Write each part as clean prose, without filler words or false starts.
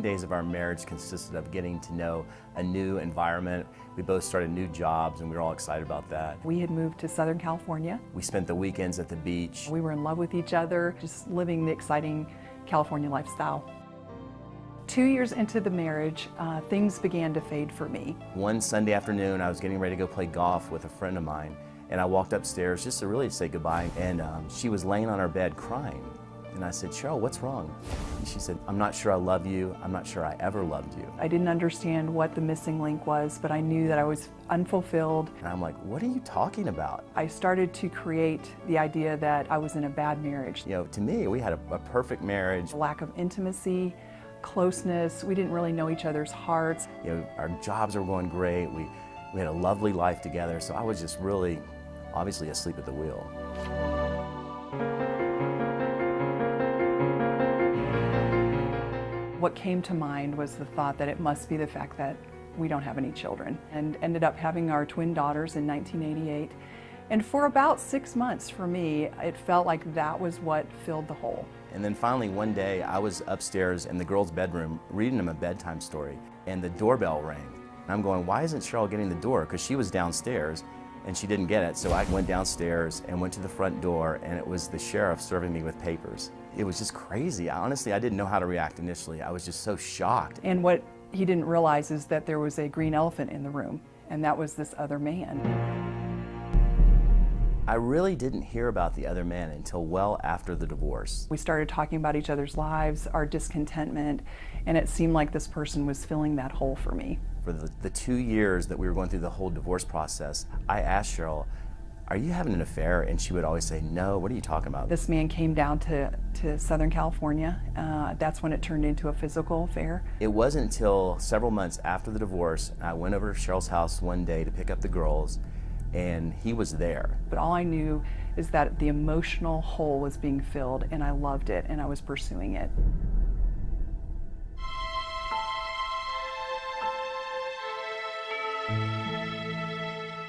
days of our marriage consisted of getting to know a new environment. We both started new jobs and we were all excited about that. We had moved to Southern California. We spent the weekends at the beach. We were in love with each other, just living the exciting California lifestyle. 2 years into the marriage, things began to fade for me. One Sunday afternoon, I was getting ready to go play golf with a friend of mine, and I walked upstairs just to really say goodbye, and she was laying on her bed crying. And I said, Cheryl, what's wrong? And she said, I'm not sure I love you. I'm not sure I ever loved you. I didn't understand what the missing link was, but I knew that I was unfulfilled. And I'm like, what are you talking about? I started to create the idea that I was in a bad marriage. You know, to me, we had a perfect marriage. A lack of intimacy, closeness. We didn't really know each other's hearts. You know, our jobs were going great. We had a lovely life together. So I was just really, obviously, asleep at the wheel. What came to mind was the thought that it must be the fact that we don't have any children, and ended up having our twin daughters in 1988. And for about 6 months for me, it felt like that was what filled the hole. And then finally one day I was upstairs in the girls' bedroom reading them a bedtime story, and the doorbell rang. And I'm going, why isn't Cheryl getting the door? Because she was downstairs and she didn't get it. So I went downstairs and went to the front door, and it was the sheriff serving me with papers. It was just crazy. Honestly, I didn't know how to react initially. I was just so shocked. And what he didn't realize is that there was a green elephant in the room, and that was this other man. I really didn't hear about the other man until well after the divorce. We started talking about each other's lives, our discontentment, and it seemed like this person was filling that hole for me. For the 2 years that we were going through the whole divorce process, I asked Cheryl, are you having an affair? And she would always say, no, what are you talking about? This man came down to Southern California. That's when it turned into a physical affair. It wasn't until several months after the divorce, I went over to Cheryl's house one day to pick up the girls, and he was there. But all I knew is that the emotional hole was being filled, and I loved it, and I was pursuing it.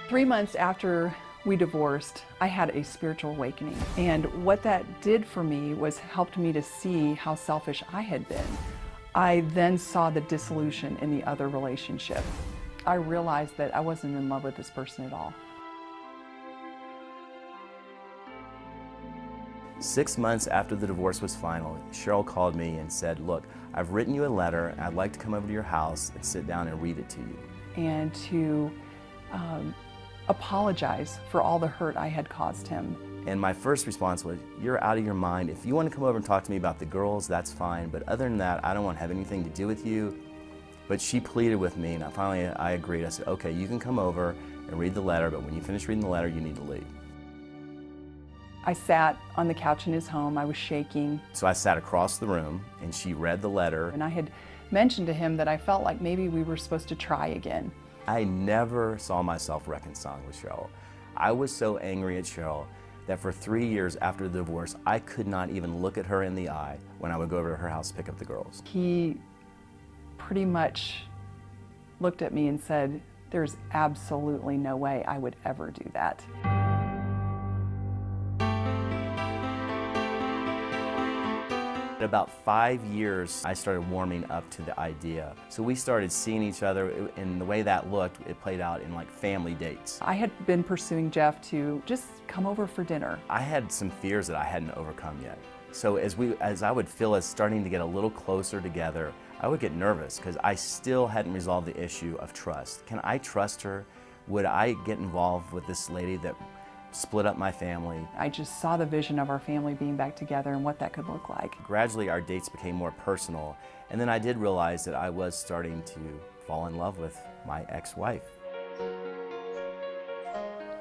Three months after we divorced, I had a spiritual awakening. And what that did for me was helped me to see how selfish I had been. I then saw the dissolution in the other relationship. I realized that I wasn't in love with this person at all. 6 months after the divorce was final, Cheryl called me and said, look, I've written you a letter, and I'd like to come over to your house and sit down and read it to you. And to apologize for all the hurt I had caused him. And my first response was, you're out of your mind. If you want to come over and talk to me about the girls, that's fine. But other than that, I don't want to have anything to do with you. But she pleaded with me, and finally I agreed. I said, okay, you can come over and read the letter, but when you finish reading the letter, you need to leave. I sat on the couch in his home. I was shaking. So I sat across the room, and she read the letter. And I had mentioned to him that I felt like maybe we were supposed to try again. I never saw myself reconciling with Cheryl. I was so angry at Cheryl that for 3 years after the divorce, I could not even look at her in the eye when I would go over to her house to pick up the girls. He pretty much looked at me and said, there's absolutely no way I would ever do that. In about 5 years, I started warming up to the idea. So we started seeing each other, and the way that looked, it played out in like family dates. I had been pursuing Jeff to just come over for dinner. I had some fears that I hadn't overcome yet. So as I would feel us starting to get a little closer together, I would get nervous because I still hadn't resolved the issue of trust. Can I trust her? Would I get involved with this lady that split up my family? I just saw the vision of our family being back together and what that could look like. Gradually our dates became more personal, and then I did realize that I was starting to fall in love with my ex-wife.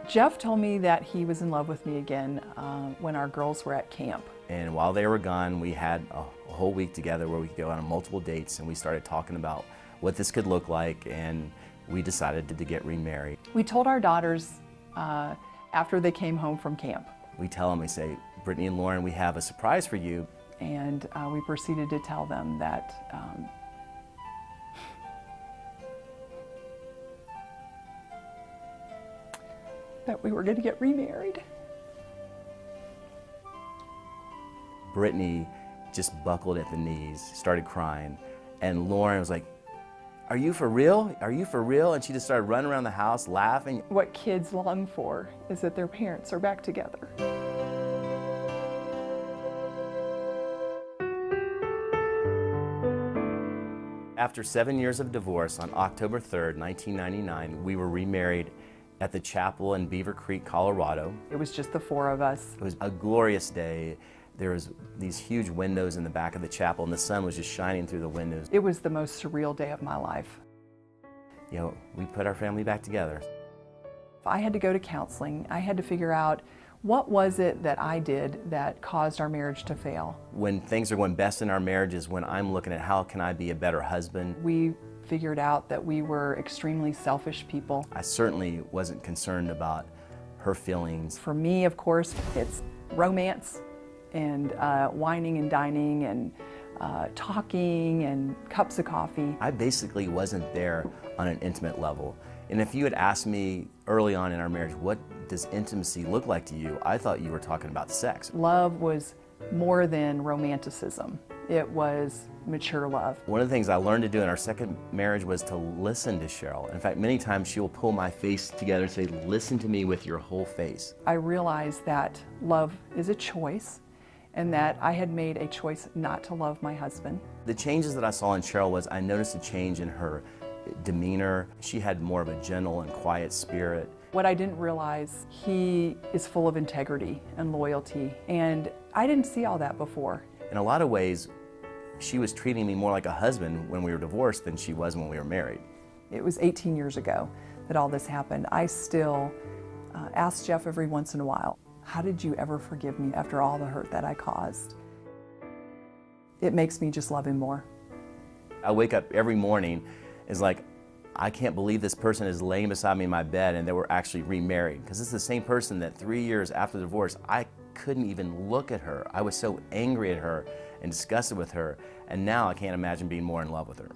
Jeff told me that he was in love with me again when our girls were at camp. And while they were gone, we had a whole week together where we could go on multiple dates, and we started talking about what this could look like, and we decided to get remarried. We told our daughters after they came home from camp. We tell them, we say, Brittany and Lauren, we have a surprise for you. And we proceeded to tell them that that we were going to get remarried. Brittany just buckled at the knees, started crying, And Lauren was like, "Are you for real? Are you for real?" And she just started running around the house laughing. What kids long for is that their parents are back together. After 7 years of divorce, on October 3rd, 1999, we were remarried at the chapel in Beaver Creek, Colorado. It was just the four of us. It was a glorious day. There was these huge windows in the back of the chapel, and the sun was just shining through the windows. It was the most surreal day of my life. You know, we put our family back together. I had to go to counseling. I had to figure out what was it that I did that caused our marriage to fail. When things are going best in our marriage is when I'm looking at how can I be a better husband. We figured out that we were extremely selfish people. I certainly wasn't concerned about her feelings. For me, of course, it's romance and wining and dining and talking and cups of coffee. I basically wasn't there on an intimate level. And if you had asked me early on in our marriage, what does intimacy look like to you? I thought you were talking about sex. Love was more than romanticism. It was mature love. One of the things I learned to do in our second marriage was to listen to Cheryl. In fact, many times she will pull my face together and say, "Listen to me with your whole face." I realized that love is a choice and that I had made a choice not to love my husband. The changes that I saw in Cheryl was I noticed a change in her demeanor. She had more of a gentle and quiet spirit. What I didn't realize, he is full of integrity and loyalty, and I didn't see all that before. In a lot of ways, she was treating me more like a husband when we were divorced than she was when we were married. It was 18 years ago that all this happened. I still ask Jeff every once in a while, "How did you ever forgive me after all the hurt that I caused?" It makes me just love him more. I wake up every morning, it's like, I can't believe this person is laying beside me in my bed and that we're actually remarried. Because it's the same person that 3 years after the divorce, I couldn't even look at her. I was so angry at her and disgusted with her. And now I can't imagine being more in love with her.